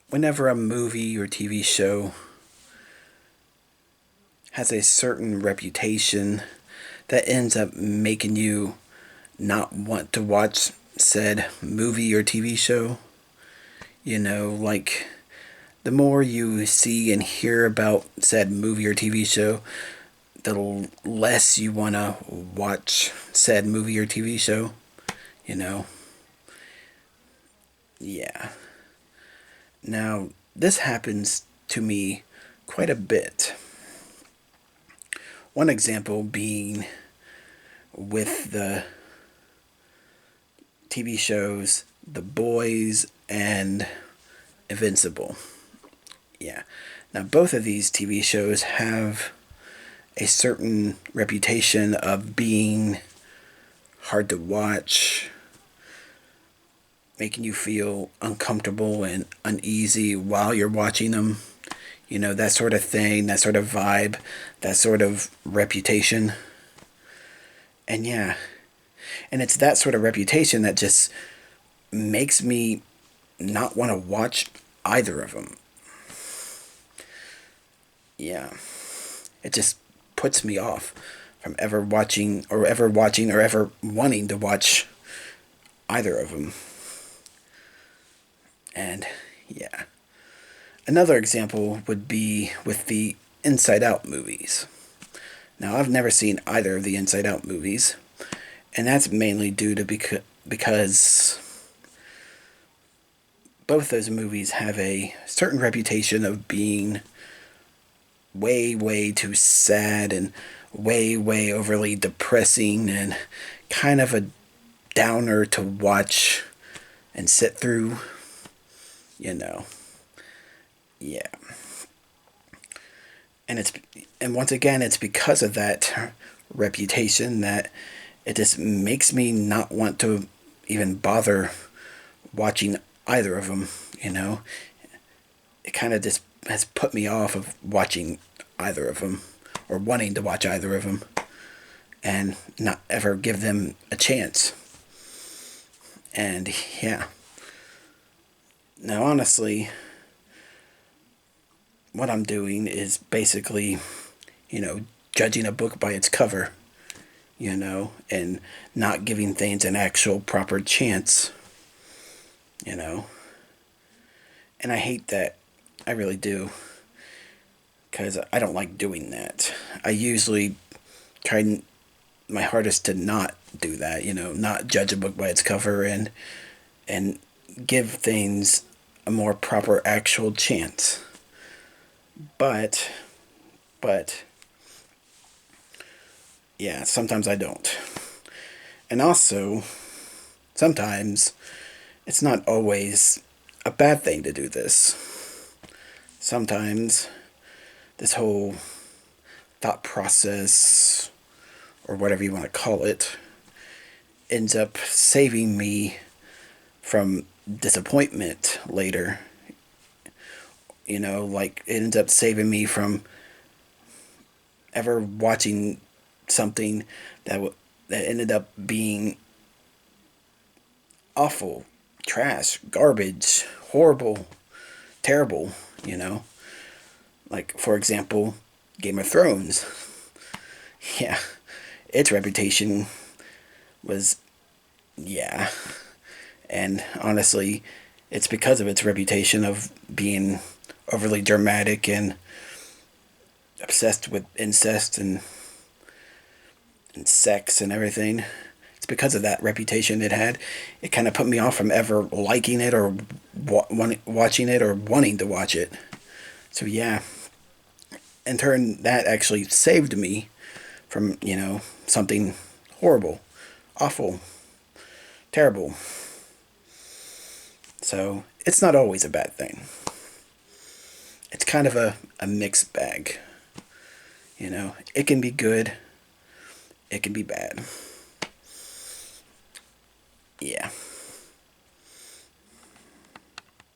whenever a movie or TV show has a certain reputation that ends up making you not want to watch said movie or TV show, like the more you see and hear about said movie or TV show, the less you want to watch said movie or TV show, you know? Yeah. Now, this happens to me quite a bit. One example being with the TV shows The Boys and Invincible. Yeah. Now, both of these TV shows have a certain reputation of being hard to watch, making you feel uncomfortable and uneasy while you're watching them. That sort of thing, that sort of vibe, that sort of reputation. And yeah, and it's that sort of reputation that just makes me not want to watch either of them. Yeah, it just puts me off from ever wanting to watch either of them. And yeah. Another example would be with the Inside Out movies. Now, I've never seen either of the Inside Out movies, and that's mainly due to because both those movies have a certain reputation of being way, way too sad and way, way overly depressing and kind of a downer to watch and sit through, you know. Yeah. And once again, it's because of that reputation that it just makes me not want to even bother watching either of them, It kind of just has put me off of watching either of them or wanting to watch either of them and not ever give them a chance. And yeah. Now, honestly, what I'm doing is basically, judging a book by its cover, and not giving things an actual proper chance, And I hate that. I really do. Because I don't like doing that. I usually try my hardest to not do that, not judge a book by its cover and give things a more proper actual chance. But, yeah, sometimes I don't. And also, sometimes it's not always a bad thing to do this. Sometimes this whole thought process, or whatever you want to call it, ends up saving me from disappointment later. Like it ends up saving me from ever watching something that ended up being awful, trash, garbage, horrible, terrible, Like, for example, Game of Thrones. Yeah, its reputation was, yeah. And honestly, it's because of its reputation of being overly dramatic and obsessed with incest and sex and everything. It's because of that reputation it had. It kind of put me off from ever liking it or watching it or wanting to watch it. So yeah, in turn, that actually saved me from, something horrible, awful, terrible. So it's not always a bad thing. It's kind of a mixed bag. It can be good, it can be bad. Yeah.